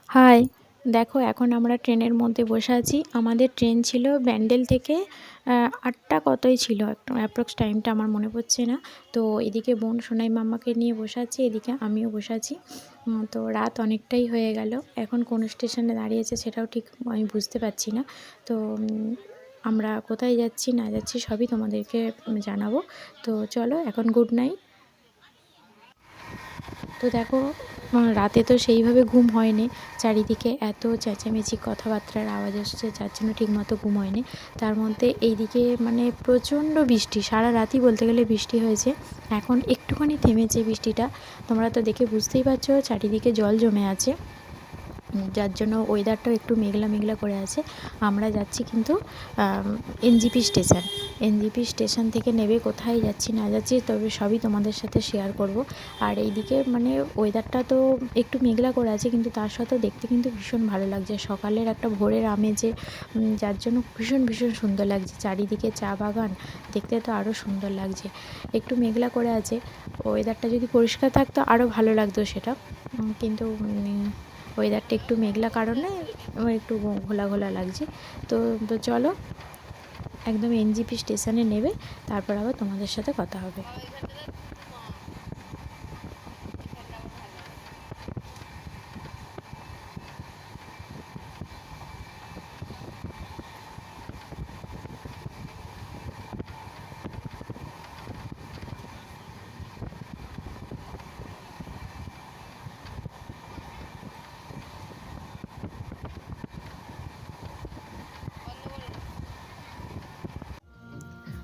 High, দেখো এখন আমরা ট্রেনের মধ্যে বসে আছি। আমাদের ট্রেন ছিল ব্যান্ডেল থেকে ৮টা কতই ছিল, অ্যাপ্রক্স টাইমটা আমার মনে পড়ছে না। তো এদিকে বোন সোনাই মাম্মাকে নিয়ে বসে আছি, এদিকে আমিও বসে আছি। তো রাত অনেকটাই হয়ে গেল। এখন কোন স্টেশনে দাঁড়িয়েছে সেটাও ঠিক আমি বুঝতে পারছি না। তো আমরা কোথায় যাচ্ছি না যাচ্ছি সবই তোমাদেরকে জানাবো। তো চলো, এখন গুড নাইট। তো দেখো, রাতে তো সেইভাবে ঘুম হয়নি, চারিদিকে এত চেঁচামেচি কথাবার্তার আওয়াজ আসছে যার জন্য ঠিকমতো ঘুম হয়নি। তার মধ্যে এইদিকে মানে প্রচণ্ড বৃষ্টি, সারা রাতই বলতে গেলে বৃষ্টি হয়েছে। এখন একটুখানি থেমেছে বৃষ্টিটা, তোমরা তো দেখে বুঝতেই পারছো চারিদিকে জল জমে আছে, যার জন্য ওয়েদারটাও একটু মেঘলা মেঘলা করে আছে। আমরা যাচ্ছি কিন্তু এনজিপি স্টেশন থেকে নেবে কোথায় যাচ্ছি না যাচ্ছি তবে সবই তোমাদের সাথে শেয়ার করব। আর এইদিকে মানে ওয়েদারটা তো একটু মেঘলা করে আছে, কিন্তু তার সাথেও দেখতে কিন্তু ভীষণ ভালো লাগছে, সকালের একটা ভোরের আমেজে, যার জন্য ভীষণ ভীষণ সুন্দর লাগছে। চারিদিকে চা বাগান, দেখতে তো আরও সুন্দর লাগছে। একটু মেঘলা করে আছে, ওয়েদারটা যদি পরিষ্কার থাকতো আরও ভালো লাগতো সেটা, কিন্তু ওয়েদারটা একটু মেঘলা কারণে আমার একটু ঘোলা ঘোলা লাগছে। তো চলো, একদম এনজিপি স্টেশনে নেবে, তারপর আবার তোমাদের সাথে কথা হবে।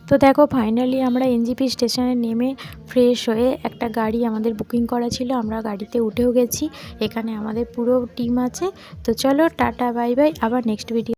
তো দেখো, ফাইনালি আমরা এনজিপি স্টেশনে নেমে ফ্রেশ হয়ে একটা গাড়ি আমাদের বুকিং করা ছিল, আমরা গাড়িতে উঠেও গেছি। এখানে আমাদের পুরো টিম আছে। তো চলো, টাটা বাই বাই, আবার নেক্সট ভিডিও।